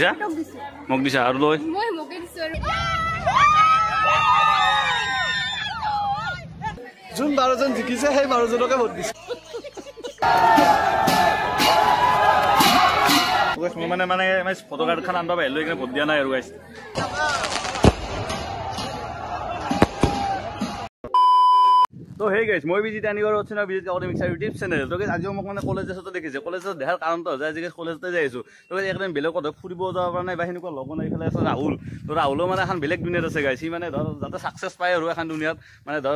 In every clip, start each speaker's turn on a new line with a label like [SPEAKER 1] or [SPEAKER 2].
[SPEAKER 1] যা মোক দিছা আৰু লৈ
[SPEAKER 2] মই মোকে দিছো আৰু
[SPEAKER 3] যোন 12 জন জিকিছে সেই 12 জনকে ভোট দিছে
[SPEAKER 1] মই মানে ফটো কাৰ্ড খান আনবা লৈ কিনে ভোট দিয়া নাই আৰু গাইছ তো হে গাইছ মই বিজিত আনিবৰ হচ্ছে না বিজিত একাডেমিক ইউটিউব চ্যানেল তো গাইছ আজিও মোক মানে কলেজত দেখিছে কলেজত দেখাৰ কাৰণটো হৈছে আজি কলেজতে যাই আছো তো গাইছ একদম বেলেগ কথা ফুৰিব যাব পৰা নাই বা সেনেকুৱা লগ নাই ফেলে আছে ৰাহুল তো ৰাহুলো মানে এখন বেলেগ দুনিয়াত আছে গাইছ সি মানে ধৰ যাতে সাকসেস পায় আৰু এখন দুনিয়াত মানে ধৰ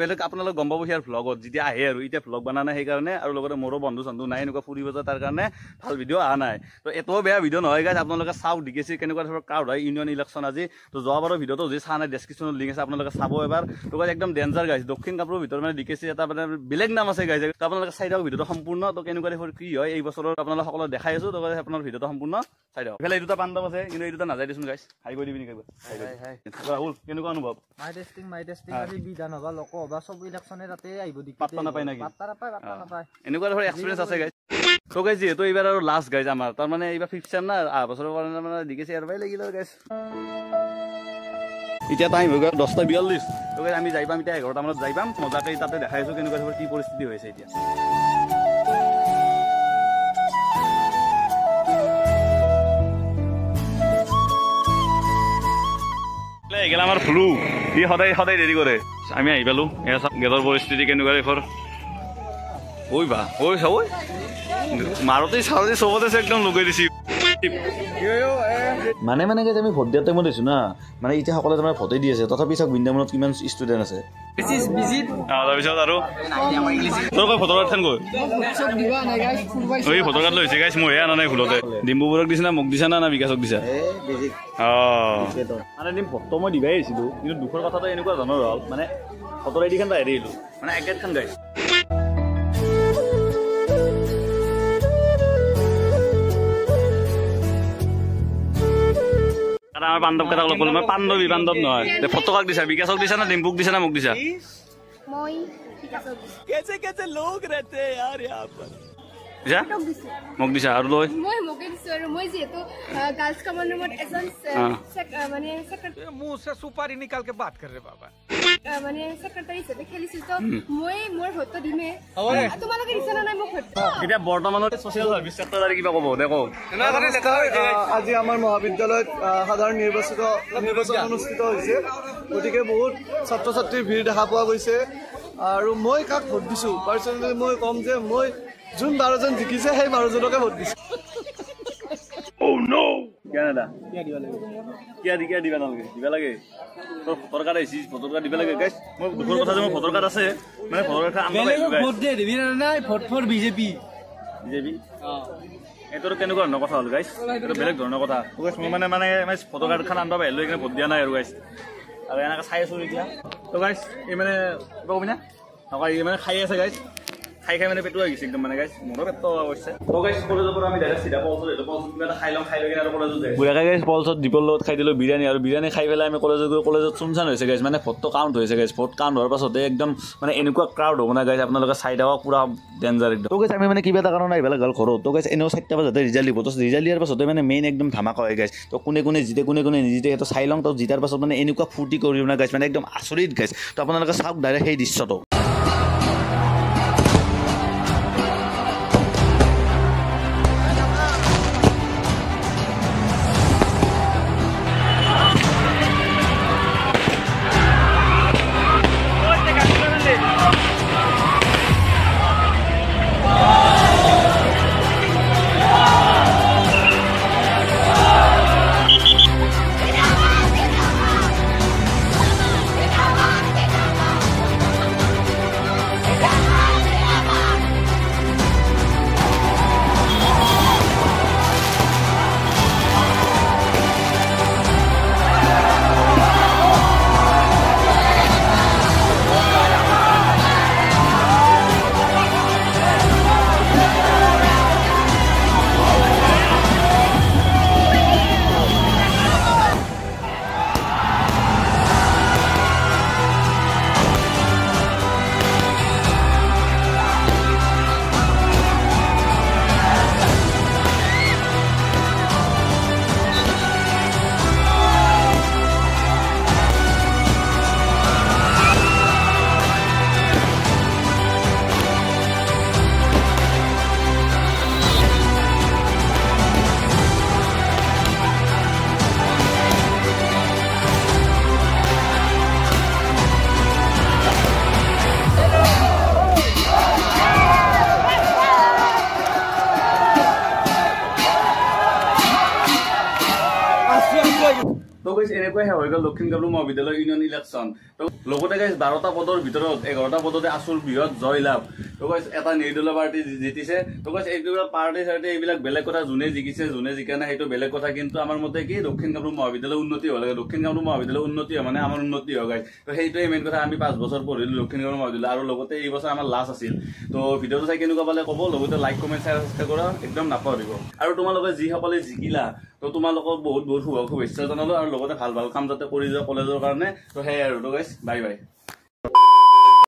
[SPEAKER 1] বেলেগ আপোনালোক গম পাব হিয়াৰ ভ্লগত যেতিয়া আহে আৰু এতিয়া ভ্লগ বনা নাই সেইকাৰণে আৰু লগতে মোৰো বন্ধু চন্ধু নাই এনেকুৱা ফুৰিব যায় তাৰ কাৰণে ভাল ভিডিঅ' অহা নাই তো এটাও বেয়া ভিডিঅ' নহয় গাইছ আপোনালোকে চাওক ডিকেচি কেনেকুৱা ধৰণৰ ক্ৰাউড হয় ইউনিয়ন ইলেকশ্যন আজি তো যোৱাবাৰৰ ভিডিঅ'টো যি চা নাই ডেছক্ৰিপশ্যনত লিংক আছে আপোনালোকে চাব এবাৰ তো গাইছ একদম ডেঞ্জাৰ গাইছ দক্ষিণ কামৰূপৰ ভিতৰত মানে ডিকেচি এটা মানে বেলেগ নাম আছে গাইছ তো আপোনালোকে চাই দিয়ক ভিডিঅ'টো সম্পূৰ্ণ তো কেনেকুৱা দেখৰ কি হয় এই বছৰত আপোনালোক সকলো দেখাই আছো তো আপোনাৰ ভিডিঅ'টো সম্পূৰ্ণ চাই দিয়ক ইফালে এই দুটা পাণ্ডৱ আছে কিন্তু এই দুটা নাযায় দিছোন গাইছ হাই কৰি দিবি নেকি ৰাহুল কেনেকুৱা অনুভৱ
[SPEAKER 4] মাই টেষ্টিং আজি বিধানসভা লোকসভা সব ইলেকশ্যনে তাতে আহিব দি
[SPEAKER 1] পাত্তা নাপায় নেকি
[SPEAKER 4] পাত্তা নাপায়
[SPEAKER 1] এনেকুৱা ধৰণৰ এক্সপিৰিয়েঞ্চ আছে গাইছ তো গাইছ যিহেতু এইবাৰ আৰু লাষ্ট গাইছ আমাৰ তাৰ মানে এইবাৰ 5th চেম না বছৰৰ কাৰণে মানে ডিকেচি এৰবাই লাগিল গাইছ এতিয়া টাইম হৈ গ'ল 10:42 তো গাইছ আমি যাই পাম এতিয়া 11টা মানত যাই পাম মজাকৈ তাতে দেখাই আছো কেনেকুৱা ধৰণৰ কি পৰিস্থিতি হৈছে এতিয়া এগেলা আমাৰ ফ্লু ই সদায় দেৰি কৰে আমি আহি পালো এয়া চাওক গেটৰ পৰিস্থিতি কেনেকুৱা দেখৰ ঐ বা ঐ চাব মাৰুতি চাৰুতি চবতে একদম লগাই দিছি মানে গাইছ আমি ভোট দিয়াৰ টাইমত দিছো না মানে এতিয়া সকলোৱে তোমাৰ ভোটে দি আছে তথাপি চাওক বৃন্দাবনত কিমান ষ্টুডেণ্ট আছে তাৰপিছত আৰু তোৰ কৈ ভোটৰ কাৰ্ড খান গৈ ভোটৰ কাৰ্ড লৈছে গাইছ মইহে আনা নাই ভুলতে ডিম্বুবোৰক দিছে না মোক দিছা না বিকাশক দিছা মানে দিম ভোটটো মই দিবাই আহিছিলো কিন্তু দুখৰ কথাটো এনেকুৱা ধৰণৰ হ'ল মানে ভোটৰ আইডি খান বাহিৰ আহিলো মানে একেট খান গাইছ আমার বান্ধব কথা বলবো মই বান্ধবী বান্ধব নহয় ফটো কাক দিছা বিকাশক দিছা না ডিম্পুক দিছা না মোক দিছা
[SPEAKER 2] মই বিকাশক দিছো
[SPEAKER 3] कैसे लोग रहते हैं यार यहाँ पर
[SPEAKER 1] যা মোক দিছা আৰু লৈ
[SPEAKER 2] মই মোকে দিছো আৰু মই যেহেতু গাৰ্লছ কমন ৰুমত এজন মানে সেক্ৰেটাৰী
[SPEAKER 3] मुंह से सुपारी निकाल के बात कर रहे बाबा
[SPEAKER 2] মানে সেক্ৰেটাৰী হিচাপে খেলিছিল তো মই মোৰ ভোটটো দিমে তোমালোকে দিছা না নাই মোক ভোট
[SPEAKER 1] এতিয়া বৰ্তমানত ছ'চিয়েল সাৰ্ভিস চেক্টৰ কিবা ক'ব দেখো
[SPEAKER 3] আজি আমাৰ মহাবিদ্যালয়ত সাধাৰণ নিৰ্বাচন অনুষ্ঠিত হৈছে গতিকে বহুত ছাত্ৰ ছাত্ৰীৰ ভিৰ দেখা পোৱা গৈছে আৰু মই কাক ভোট দিছো পাৰ্চনেলি মই কম যে মই যোন 12 জন জিকিছে সেই 12 জনকে ভোট দিছো
[SPEAKER 1] ও নো কেনেডা কিয়া দিবা নালাগে দিবা লাগে তোৰ ভোটৰ কাৰ্ড আহিছে ভোটৰ কাৰ্ড দিবা লাগে গাইছ মই দুখৰ কথা যে মোৰ ভোটৰ কাৰ্ড আছে মানে ভোটৰ কাৰ্ড আনবা লাগিব গাইছ
[SPEAKER 4] ভোট দে দিবি নাই ভোট ফৰ বিজেপি
[SPEAKER 1] এইটোৰ কেনেকুৱা ধৰণৰ কথা হ'ল গাইছ এইটো বেলেগ ধৰণৰ কথা মই মানে ভোটৰ কাৰ্ড খান আনবা লৈ কিনে ভোট দিয়া নাই আৰু গাইছ আৰু এনেকৈ চাই আছো এতিয়া তো গাইছ এই মানে কিবা কবি না নকয় এই মানে খাই আছে গাইছ খাই মানে পেটুৱা গৈছে একদম মানে গাইছ মোৰো পেট অৱশ্যে তো গাইছ কলেজৰ পৰা আমি ডাইৰেক্ট চিধা পলছত এইটো পলছত কিবা এটা খাই লৈ কিনে আৰু কলেজত যায় বুঢ়াকে গাইছ পলছত দীপৰ লগত খাই দিলোঁ বিৰিয়ানী আৰু বিৰিয়ানী খাই পেলাই আমি কলেজত চুনচান হৈছে গাইছ মানে ভোটটো কাউণ্ট হৈছে গাইছ ভোট কাউণ্ট হোৱাৰ পাছতে একদম মানে এনেকুৱা ক্ৰাউড হ'ব না গাইছ আপোনালোকে চাই থাকক পুৰা ডেঞ্জাৰ একদম তো গাইছ আমি মানে কিবা এটা কাৰণে আহিব লগা হ'ল ঘৰত তো গাইছ এনেও 4টা বজাতে ৰিজাল্ট দিব তো ৰিজাল্ট দিয়াৰ পাছতে মানে মেইন একদম ধামাকা হয় গাইছ তো কোনে জিতে কোনে নিজিতে সেইটো চাই লওঁ তো জিতাৰ পাছত মানে এনেকুৱা ফূৰ্তি কৰিম না গাইছ মানে একদম আচৰিত গাইছ তো আপোনালোকে চাওক ডাইৰেক্ট সেই দৃশ্যটো গাইছ এনেকৈ হৈ গ'ল দক্ষিণ কামৰূপ মহাবিদ্যালয় ইউনিয়ন ইলেকশ্যন। তো লগতে গাইছ 12টা পদৰ ভিতৰত 11টা পদতে আছুৰ বৃহৎ জয়লাভ। তো গাইছ এটা নিৰ্দলীয় পাৰ্টি জিতিছে। তো গাইছ এইবিলাক পাৰ্টি এইবিলাক বেলেগ কথা, যোনে জিকিছে যোনে জিকা নাই সেইটো বেলেগ কথা, কিন্তু আমাৰ মতে কি দক্ষিণ কামৰূপ মহাবিদ্যালয় উন্নতি হ'ব লাগে। দক্ষিণ কামৰূপ মহাবিদ্যালয় উন্নতি হয় মানে আমাৰ উন্নতি হয় গাইছ। তো সেইটোৱে মেইন কথা। আমি 5 বছৰ পঢ়িলো দক্ষিণ কামৰূপ মহাবিদ্যালয় আৰু লগতে এই বছৰ আমাৰ লাষ্ট আছিল। তো ভিডিঅ'টো চাই কেনেকুৱা পালে ক'ব, লগতে লাইক কমেণ্ট সাবস্ক্ৰাইব কৰা একদম নাপাহৰিব। আৰু তোমালোকে যিসকলে জিকিলা তো তোমালোকক বহুত বহুত শুভেচ্ছা জনালো, আৰু লগতে ভাল ভাল কাম যাতে কৰি যোৱা কলেজৰ কাৰণে। তো সেয়াই আৰু। তো গাইছ বাই বাই।